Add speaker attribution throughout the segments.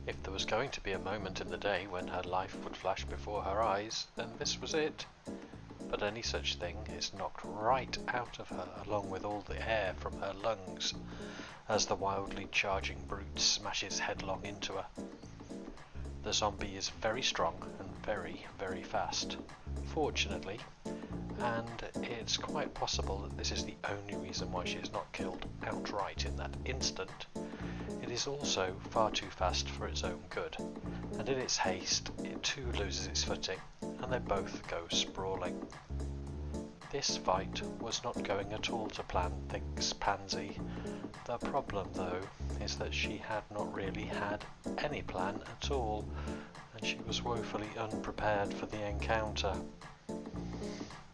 Speaker 1: If there was going to be a moment in the day when her life would flash before her eyes, then this was it. But any such thing is knocked right out of her, along with all the air from her lungs, as the wildly charging brute smashes headlong into her. The zombie is very strong and very, very fast, fortunately, and it's quite possible that this is the only reason why she is not killed outright in that instant. It is also far too fast for its own good, and in its haste it too loses its footing, and they both go sprawling. This fight was not going at all to plan, thinks Pansy. The problem, though, is that she had not really had any plan at all, and she was woefully unprepared for the encounter.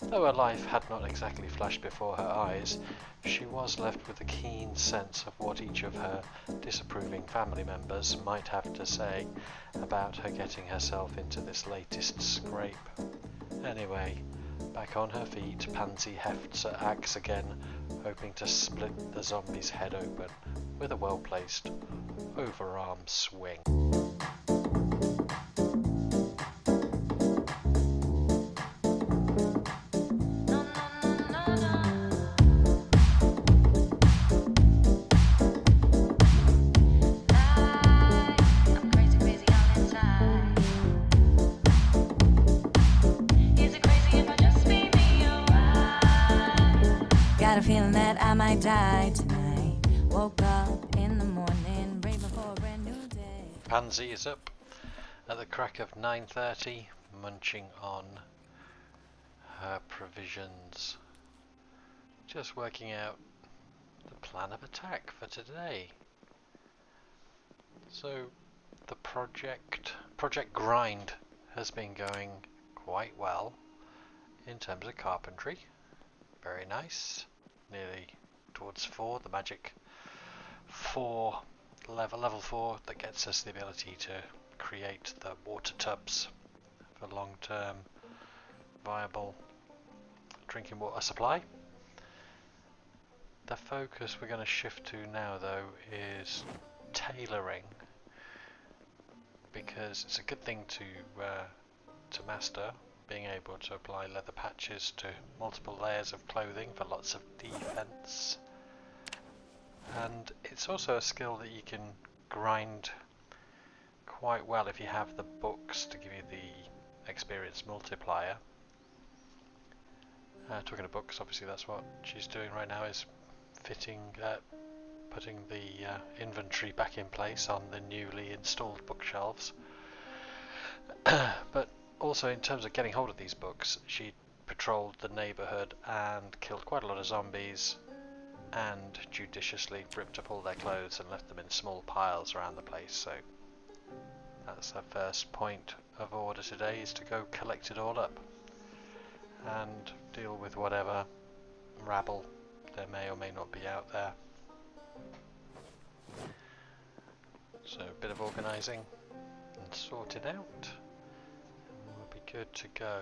Speaker 1: Though her life had not exactly flashed before her eyes, she was left with a keen sense of what each of her disapproving family members might have to say about her getting herself into this latest scrape. Anyway, back on her feet, Pansy hefts her axe again, hoping to split the zombie's head open with a well-placed overarm swing.
Speaker 2: Got a feeling that I might die tonight. Woke up in the morning, ready before a brand new day.
Speaker 1: Pansy is up at the crack of 9:30, munching on her provisions, just working out the plan of attack for today. So the Project Grind has been going quite well in terms of carpentry. Very nice. Nearly towards 4, the magic 4 level 4 that gets us the ability to create the water tubs for long-term viable drinking water supply. The focus we're going to shift to now, though, is tailoring, because it's a good thing to master, being able to apply leather patches to multiple layers of clothing for lots of defense. And it's also a skill that you can grind quite well if you have the books to give you the experience multiplier. Talking of books, obviously that's what she's doing right now, is putting the inventory back in place on the newly installed bookshelves. But also, in terms of getting hold of these books, she patrolled the neighbourhood and killed quite a lot of zombies, and judiciously ripped up all their clothes and left them in small piles around the place. So that's her first point of order today, is to go collect it all up and deal with whatever rabble there may or may not be out there. So a bit of organising and sorted out, and we'll be good to go.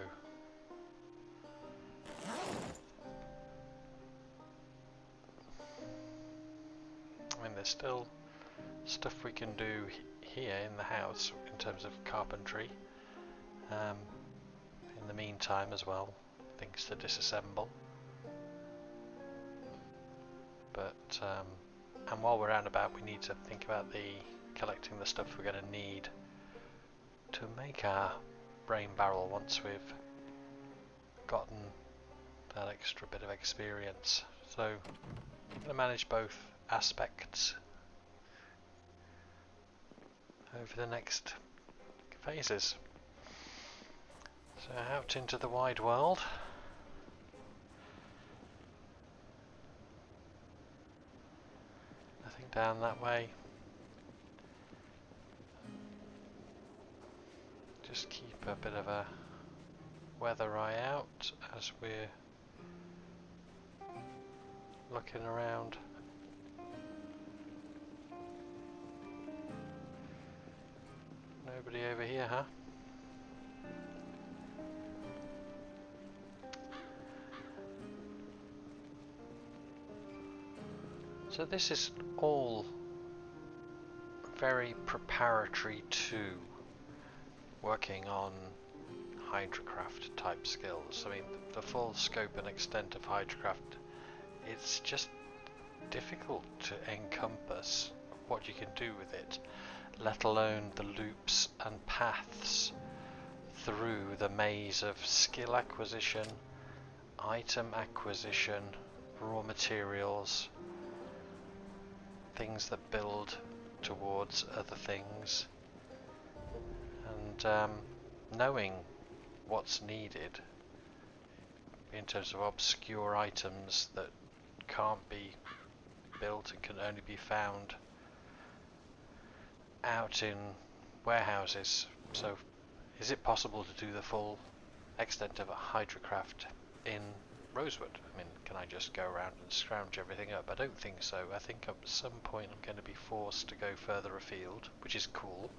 Speaker 1: I mean, there's still stuff we can do here in the house in terms of carpentry. In the meantime as well, things to disassemble. But and while we're out and about, we need to think about collecting the stuff we're going to need to make our brain barrel once we've gotten that extra bit of experience. So I'm going to manage both aspects over the next phases. So out into the wide world. Nothing down that way. Just keep a bit of a weather eye out as we're looking around. Nobody over here, huh? So this is all very preparatory to working on Hydrocraft type skills. I mean, the full scope and extent of Hydrocraft, it's just difficult to encompass what you can do with it, let alone the loops and paths through the maze of skill acquisition, item acquisition, raw materials, things that build towards other things, and knowing what's needed in terms of obscure items that can't be built and can only be found out in warehouses. So is it possible to do the full extent of a Hydrocraft in Rosewood? I mean, can I just go around and scrounge everything up? I don't think so. I think at some point I'm going to be forced to go further afield, which is cool,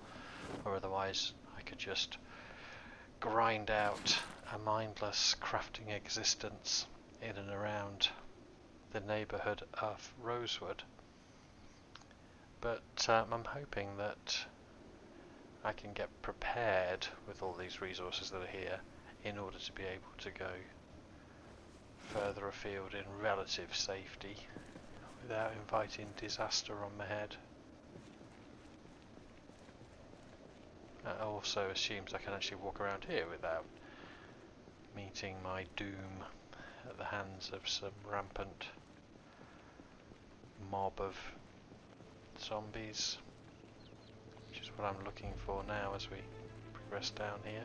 Speaker 1: or otherwise I could just grind out a mindless crafting existence in and around the neighbourhood of Rosewood. But I'm hoping that I can get prepared with all these resources that are here in order to be able to go further afield in relative safety without inviting disaster on my head. That also assumes I can actually walk around here without meeting my doom at the hands of some rampant mob of zombies, which is what I'm looking for now as we progress down here.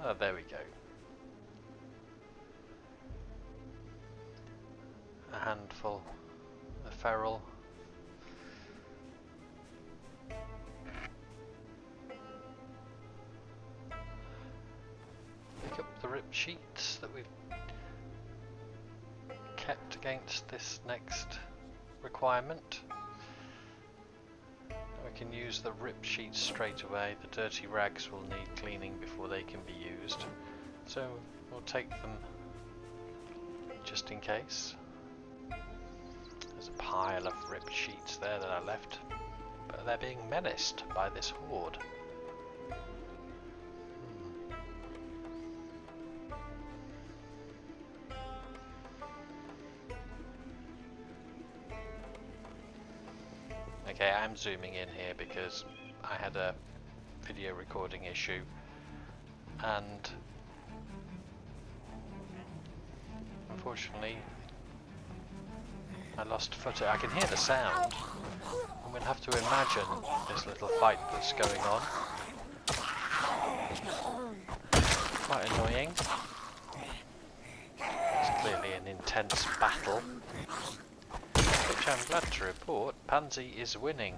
Speaker 1: Ah, there we go. A handful of feral. Pick up the rip sheets that we've kept against this next requirement. We can use the rip sheets straight away. The dirty rags will need cleaning before they can be used, so we'll take them just in case. There's a pile of ripped sheets there that I left, but they're being menaced by this horde. Okay, I'm zooming in here because I had a video recording issue and unfortunately I lost footage. I can hear the sound. I'm going to have to imagine this little fight that's going on. Quite annoying. It's clearly an intense battle, which I'm glad to report Pansy is winning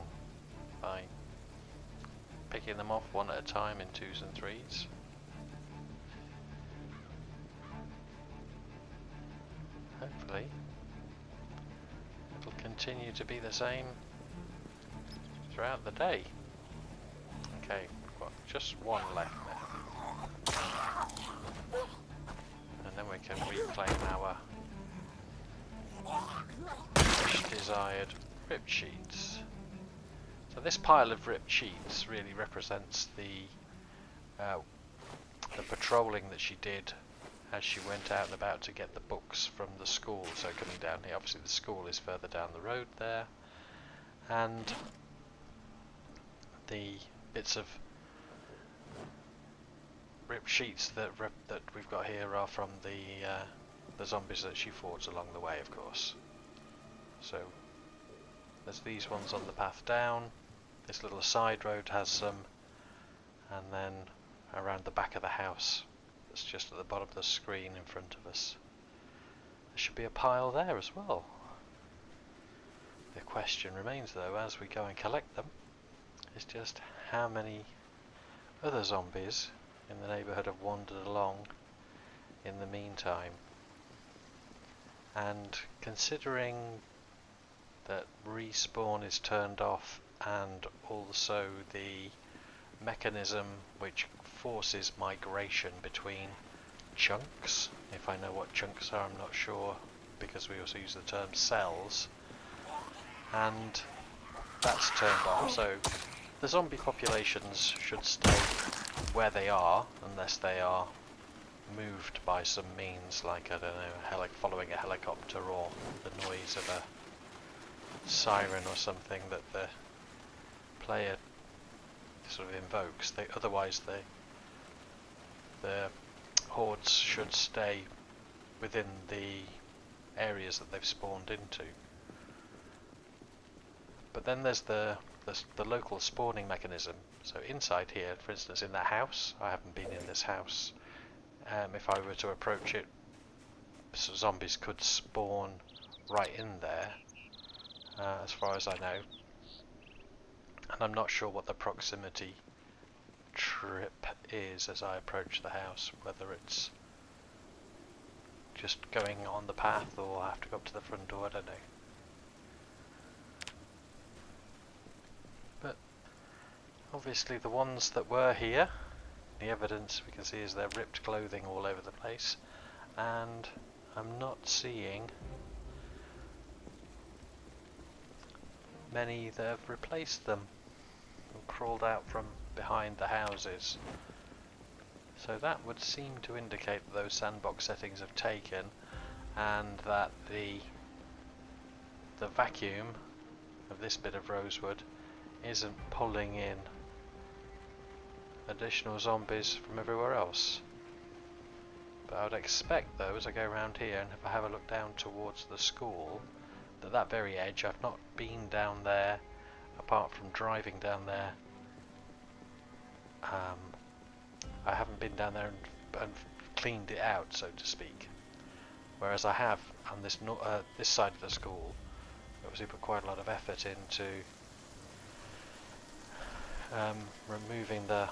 Speaker 1: by picking them off one at a time in 2s and 3s. Hopefully it'll continue to be the same throughout the day. Okay, we've got just one left now, and then we can reclaim our desired ripped sheets. So this pile of ripped sheets really represents the patrolling that she did as she went out and about to get the books from the school. So coming down here, obviously the school is further down the road there, and the bits of ripped sheets that we've got here are from the zombies that she fought along the way, of course. So there's these ones on the path down. This little side road has some, and then around the back of the house that's just at the bottom of the screen in front of us, there should be a pile there as well. The question remains though, as we go and collect them, is just how many other zombies in the neighbourhood have wandered along in the meantime. And considering that respawn is turned off, and also the mechanism which forces migration between chunks, if I know what chunks are, I'm not sure, because we also use the term cells, and that's turned off, so the zombie populations should stay where they are, unless they are moved by some means, like, I don't know, following a helicopter, or the noise of a siren or something that the player sort of invokes. Otherwise the hordes should stay within the areas that they've spawned into. But then there's the local spawning mechanism. So inside here, for instance, in the house, I haven't been in this house. If I were to approach it, zombies could spawn right in there, as far as I know. And I'm not sure what the proximity trip is as I approach the house, whether it's just going on the path or I have to go up to the front door, I don't know. But obviously the ones that were here, the evidence we can see is their ripped clothing all over the place, and I'm not seeing many that have replaced them or crawled out from behind the houses. So that would seem to indicate that those sandbox settings have taken, and that the vacuum of this bit of rosewood isn't pulling in additional zombies from everywhere else. But I would expect though, as I go around here and if I have a look down towards the school, that very edge, I've not been down there apart from driving down there. I haven't been down there and cleaned it out, so to speak. Whereas I have on this this side of the school, obviously put quite a lot of effort into removing the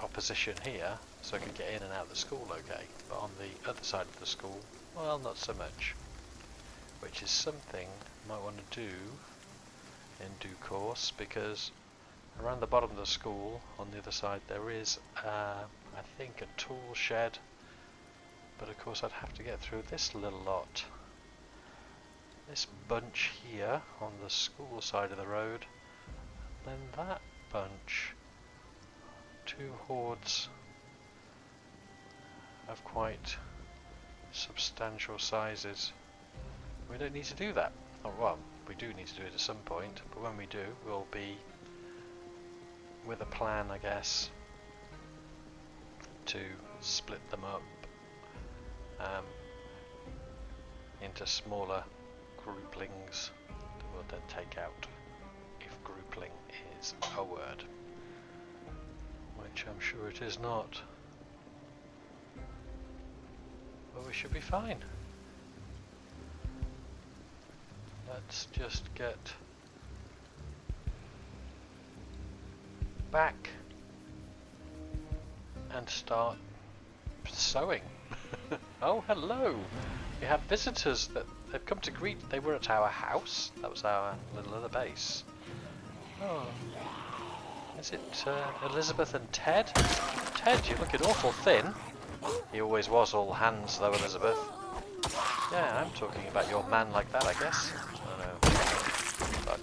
Speaker 1: opposition here, so I can get in and out of the school okay. But on the other side of the school, well, not so much. Which is something I might want to do in due course, because around the bottom of the school, on the other side, there is, I think, a tool shed. But of course I'd have to get through this little lot. This bunch here, on the school side of the road. Then that bunch. Two hordes of quite substantial sizes. We don't need to do that. Oh, well, we do need to do it at some point, but when we do, we'll be with a plan, I guess, to split them up into smaller grouplings that we'll then take out, if groupling is a word, which I'm sure it is not. But we should be fine. Let's just get back and start sewing. Oh, hello! We have visitors that they've come to greet. They were at our house. That was our little other base. Oh, is it Elizabeth and Ted? Ted, you're looking awful thin. He always was all hands though, Elizabeth. Yeah, I'm talking about your man like that, I guess. I don't know. But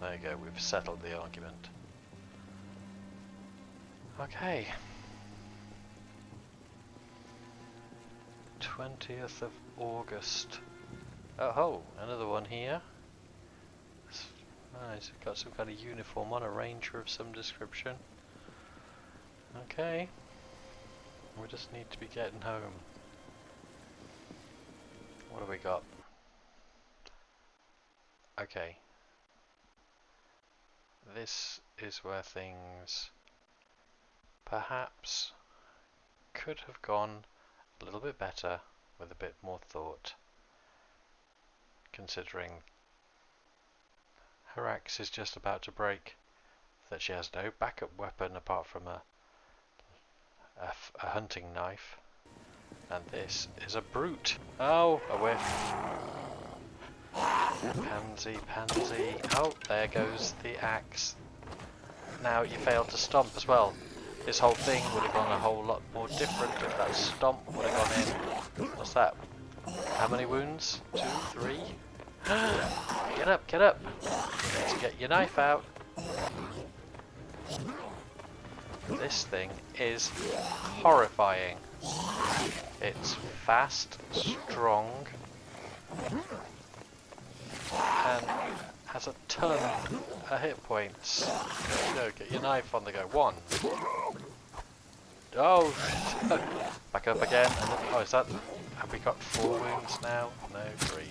Speaker 1: there you go, we've settled the argument. Okay. 20th of August. Oh, another one here. Nice, got some kind of uniform on, a ranger of some description. Okay. We just need to be getting home. What have we got? Okay. This is where things perhaps could have gone a little bit better with a bit more thought, considering her axe is just about to break, that she has no backup weapon apart from a hunting knife, and this is a brute. Oh, a whiff. Pansy, pansy. Oh, there goes the axe. Now you failed to stomp as well. This whole thing would have gone a whole lot more different if that stomp would have gone in. What's that? How many wounds? 2, 3? Get up, get up! Let's get your knife out. This thing is horrifying. It's fast, strong, and has a ton of hit points. There you go, get your knife on the go. One. Oh! Back up again. And then, oh, is that... Have we got 4 wounds now? No, 3.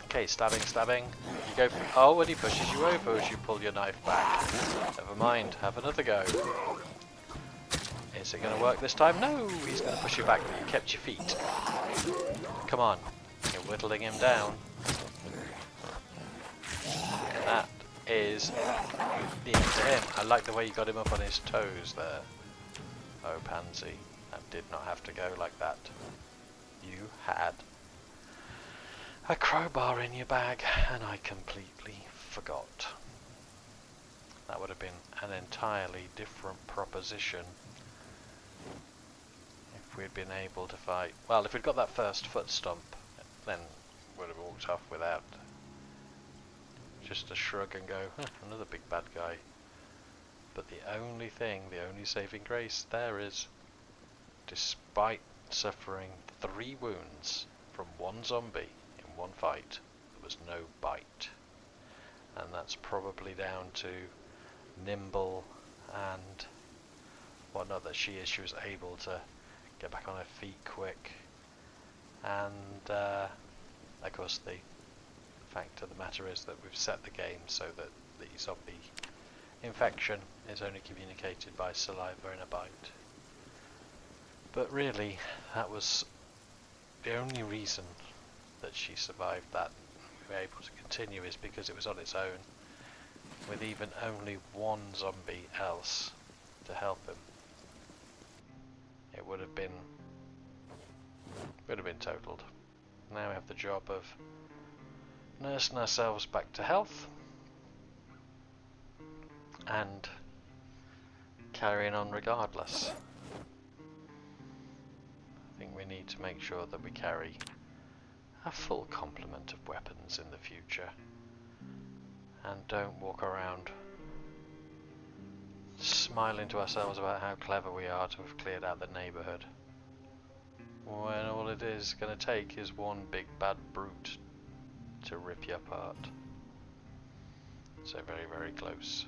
Speaker 1: Okay, stabbing, stabbing. You go for... Oh, and he pushes you over as you pull your knife back. Never mind, have another go. Is it going to work this time? No! He's going to push you back, but you kept your feet. Come on. You're whittling him down. That is the end to him. I like the way you got him up on his toes there. Oh, Pansy. That did not have to go like that. You had a crowbar in your bag, and I completely forgot. That would have been an entirely different proposition if we'd been able to fight. Well, if we'd got that first foot stomp, then we'd have walked off without just a shrug and go, huh, another big bad guy. But the only thing, the only saving grace there is, despite suffering 3 wounds from 1 zombie in 1 fight, there was no bite. And that's probably down to nimble and whatnot that she is. She was able to get back on her feet quick. And of course the fact of the matter is that we've set the game so that the zombie infection is only communicated by saliva in a bite. But really, that was the only reason that she survived that, we were able to continue, is because it was on its own, with even only 1 zombie else to help him. It would have been totaled. Now we have the job of nursing ourselves back to health and carrying on regardless. I think we need to make sure that we carry a full complement of weapons in the future and don't walk around smiling to ourselves about how clever we are to have cleared out the neighbourhood, when all it is going to take is 1 big bad brute to rip you apart. So very, very close.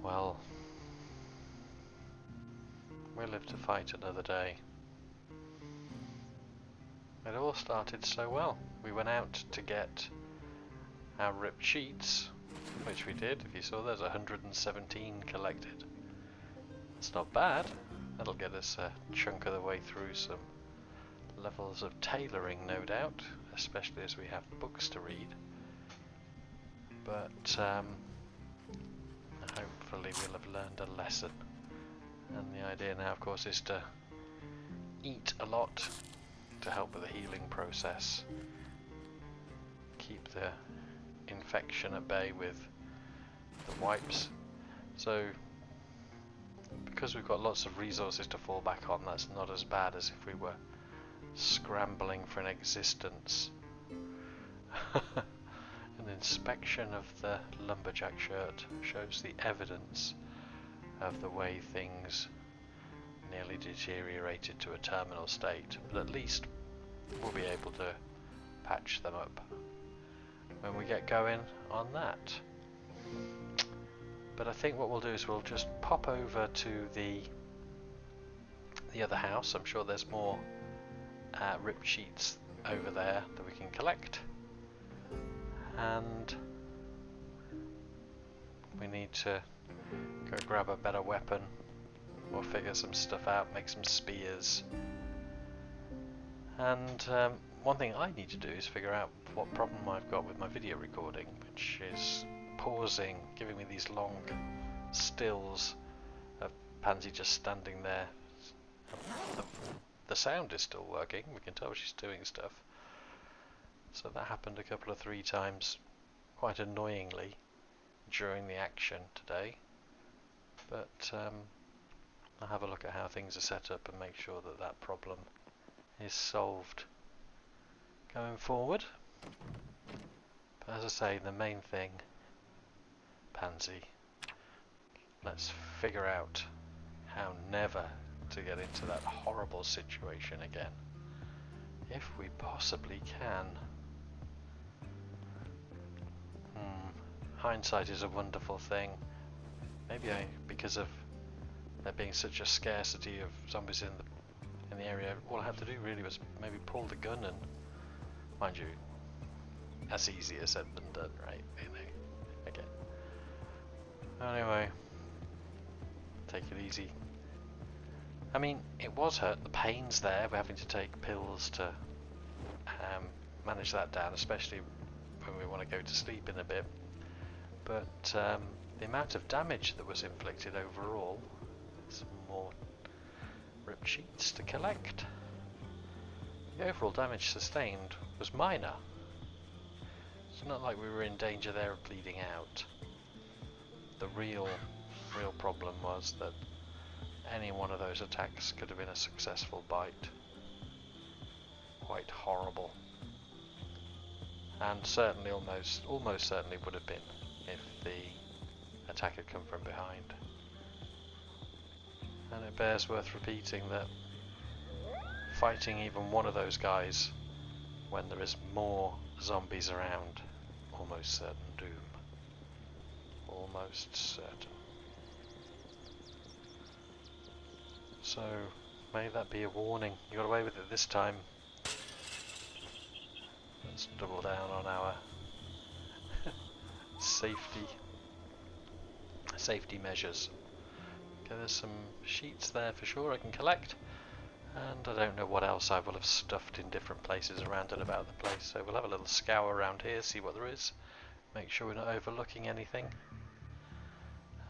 Speaker 1: Well, we live to fight another day. It all started so well. We went out to get our ripped sheets, which we did. If you saw, there's 117 collected. It's not bad. That'll get us a chunk of the way through some levels of tailoring, no doubt, especially as we have books to read. But hopefully we'll have learned a lesson. And the idea now, of course, is to eat a lot to help with the healing process. Keep the infection at bay with the wipes. So, because we've got lots of resources to fall back on, that's not as bad as if we were scrambling for an existence. An inspection of the lumberjack shirt shows the evidence of the way things nearly deteriorated to a terminal state, but at least we'll be able to patch them up when we get going on that. But I think what we'll do is we'll just pop over to the other house. I'm sure there's more ripped sheets over there that we can collect, and we need to go grab a better weapon or figure some stuff out, make some spears. And one thing I need to do is figure out what problem I've got with my video recording, which is pausing, giving me these long stills of Pansy just standing there. The sound is still working, we can tell she's doing stuff. So that happened a couple of 3 times, quite annoyingly, during the action today. But I'll have a look at how things are set up and make sure that that problem is solved going forward. But as I say, the main thing, Pansy, let's figure out how never to get into that horrible situation again. If we possibly can. Hindsight is a wonderful thing. Maybe because of there being such a scarcity of zombies in the area, all I had to do really was maybe pull the gun and, mind you, that's easier said than done, right? You know, again. Anyway, take it easy. I mean, it was hurt. The pain's there. We're having to take pills to manage that down, especially when we want to go to sleep in a bit. But the amount of damage that was inflicted overall, some more ripped sheets to collect. The overall damage sustained was minor. It's not like we were in danger there of bleeding out. The real problem was that any one of those attacks could have been a successful bite. Quite horrible. And certainly, almost certainly would have been if the attack had come from behind. And it bears worth repeating that fighting even one of those guys when there is more zombies around, almost certain doom. Almost certain. So, may that be a warning. You got away with it this time. Let's double down on our safety measures. Okay, there's some sheets there for sure I can collect, and I don't know what else I will have stuffed in different places around and about the place, so we'll have a little scour around here, see what there is, make sure we're not overlooking anything,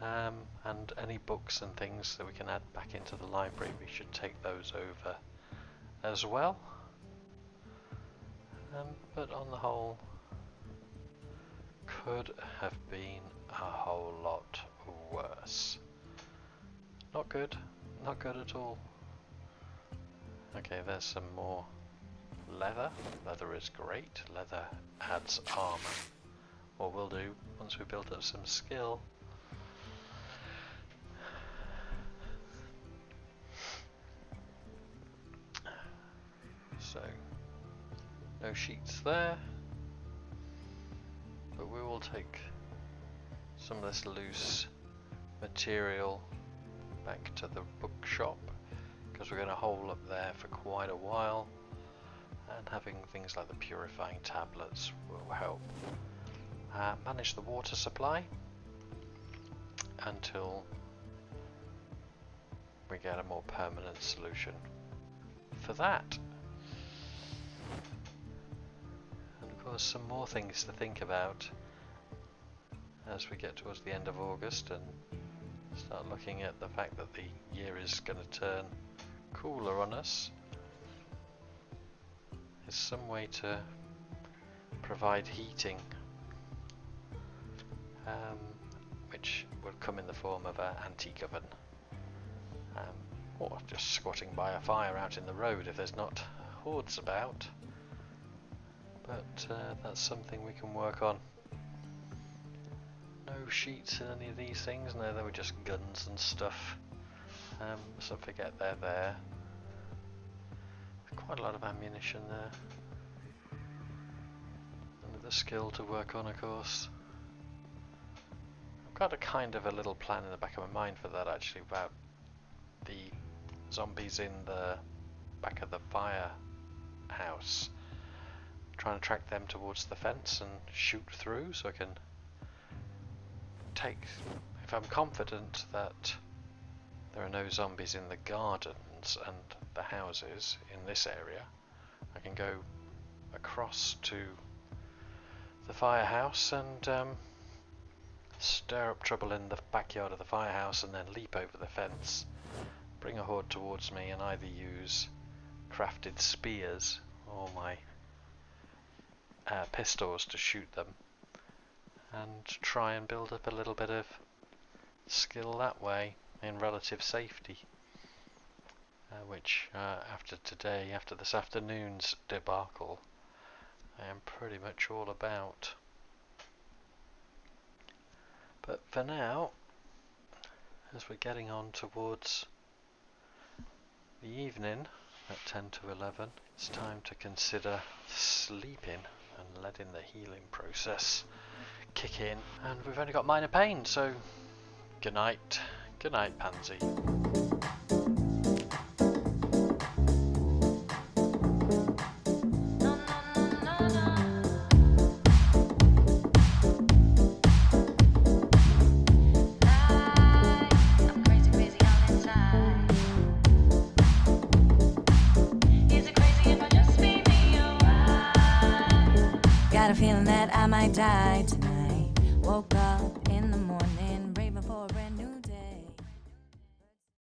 Speaker 1: and any books and things that we can add back into the library, we should take those over as well. But on the whole, could have been a whole lot worse. Not good at all. Okay, there's some more leather. Leather is great. Leather adds armor, or will do once we build up some skill. So, no sheets there, but we will take some of this loose material back to the bookshop, because we're going to hole up there for quite a while, and having things like the purifying tablets will help manage the water supply until we get a more permanent solution for that. And of course, some more things to think about as we get towards the end of August and start looking at the fact that the year is going to turn cooler on us. There's some way to provide heating, which would come in the form of an antique oven, or just squatting by a fire out in the road if there's not hordes about. But that's something we can work on. No sheets in any of these things, no, they were just guns and stuff. So forget they're there. Quite a lot of ammunition there. And the skill to work on, of course. I've got a kind of a little plan in the back of my mind for that actually, about the zombies in the back of the firehouse. Trying to track them towards the fence and shoot through so I can if I'm confident that there are no zombies in the gardens and the houses in this area, I can go across to the firehouse and stir up trouble in the backyard of the firehouse and then leap over the fence, bring a horde towards me, and either use crafted spears or my pistols to shoot them, and try and build up a little bit of skill that way in relative safety. which after this afternoon's debacle, I am pretty much all about. But for now, as we're getting on towards the evening at 10 to 11, it's time to consider sleeping and letting the healing process kick in. And we've only got minor pain, so good night, Pansy.
Speaker 2: Got a feeling that I might die tonight. Woke up